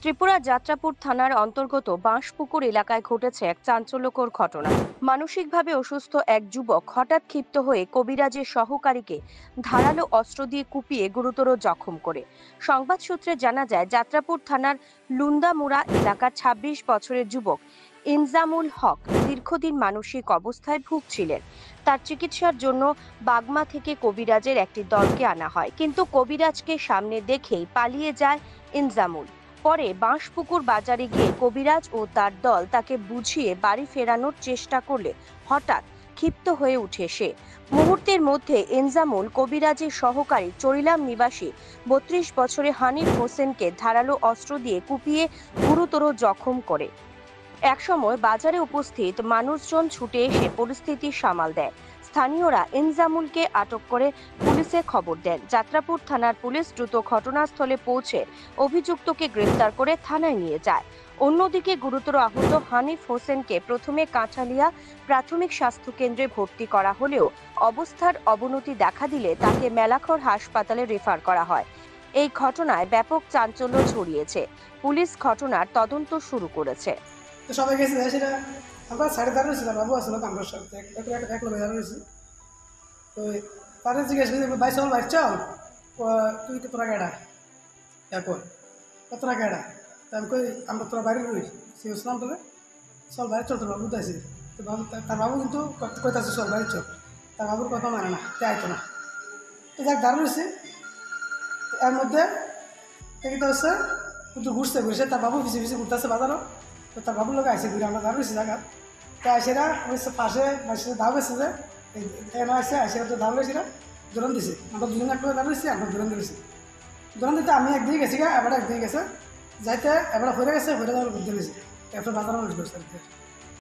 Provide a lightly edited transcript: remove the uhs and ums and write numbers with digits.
ত্রিপুরা যাত্রাপুর থানার অন্তর্গত বাঁশপুকুর এলাকায় ঘটেছে এক চাঞ্চল্যকর ঘটনা। মানসিকভাবে অসুস্থ এক যুবক হঠাৎ ক্ষিপ্ত হয়ে কবিরাজের সহকারীকে ধারালো অস্ত্র দিয়ে কুপিয়ে গুরুতর জখম করে। সংবাদ সূত্রে জানা যায়, যাত্রাপুর থানার লুন্দামুড়া এলাকার ২৬ বছরের যুবক ইনজামুল হক দীর্ঘদিন মানসিক অবস্থায় ভুগছিলেন। তার চিকিৎসার জন্য বাগমা থেকে কবিরাজের একটি দলকে আনা হয়, কিন্তু কবিরাজকে সামনে দেখেই পালিয়ে যায় ইনজামুল। পরে বাঁশপুকুর বাজারে গিয়ে কবিরাজ ও তার দল তাকে বুঝিয়ে বাড়ি ফেরানোর চেষ্টা করলে হঠাৎ ক্ষিপ্ত হয়ে উঠে সে। মুহূর্তের মধ্যে এনজামুল কবিরাজের সহকারী চরিলাম নিবাসী ৩২ বছরের হানিফ হোসেনকে ধারালো অস্ত্র দিয়ে কুপিয়ে গুরুতর জখম করে। একসময় বাজারে উপস্থিত মানুষজন ছুটে এসে পরিস্থিতি সামাল দেয়। স্থানীয়রা ইনজামুলকে আটক করে পুলিশে খবর দেন। যাত্রাপুর থানার পুলিশ দ্রুত ঘটনাস্থলে পৌঁছে অভিযুক্তকে গ্রেফতার করে থানায় নিয়ে যায়। অন্যদিকে গুরুতর আহত হানিফ হোসেনকে প্রথমে কাঁঠালিয়া প্রাথমিক স্বাস্থ্য কেন্দ্রে ভর্তি করা হলেও অবস্থার অবনতি দেখা দিলে তাকে মেলাখর হাসপাতালে রেফার করা হয়। এই ঘটনায় ব্যাপক চাঞ্চল্য ছড়িয়েছে। পুলিশ ঘটনার তদন্ত শুরু করেছে। তো সবাই গেছে সেটা আমরা সাড়ে দাঁড়িয়েছিলাম, বাবু আসলো আমরা সাথে এক লোক দাঁড়িয়েছি। তো তাদের জিজ্ঞেস করি, ভাই চল ভাই চল, তুই তো তোরা গেড়া এরপর তোরা গেড়া, তা আমি কই আমরা তোরা বাইরে রই সে ইসলাম তোলে চল বাইরে চল, তোর বাবু তো আছে। তো বাবু তার বাবু কিন্তু কইতাছে চল বাইরে চল, তার বাবুর কথা মানে না, তে আইতো না। তো যাক দাঁড়িয়েছি, এর মধ্যে তো হচ্ছে কিন্তু ঘুরছে তার বাবু পিছিয়ে পিছিয়ে ঘুরতেছে বাজারও। তো তার বাবুর লোক আসে ঘুরে, আমরা দাঁড়িয়েছি জায়গা। তো আসেরা পাশে ধাও গেছে যে এনে আসে আসেরা, তো ধাও গেছিরা দৌড়ান দিছে। আমরা দুজন এক করে দাঁড়িয়েছি, আমরা দৌড়ান দিয়েছি। দৌড়ান দিতে আমি একদিকে গেছি গা, এবার একদিকে গেছে যাইতে, এবার হয়ে গেছে, হয়ে যাওয়ার বুদ্ধি গেছে, এরপর বাজারও করছে।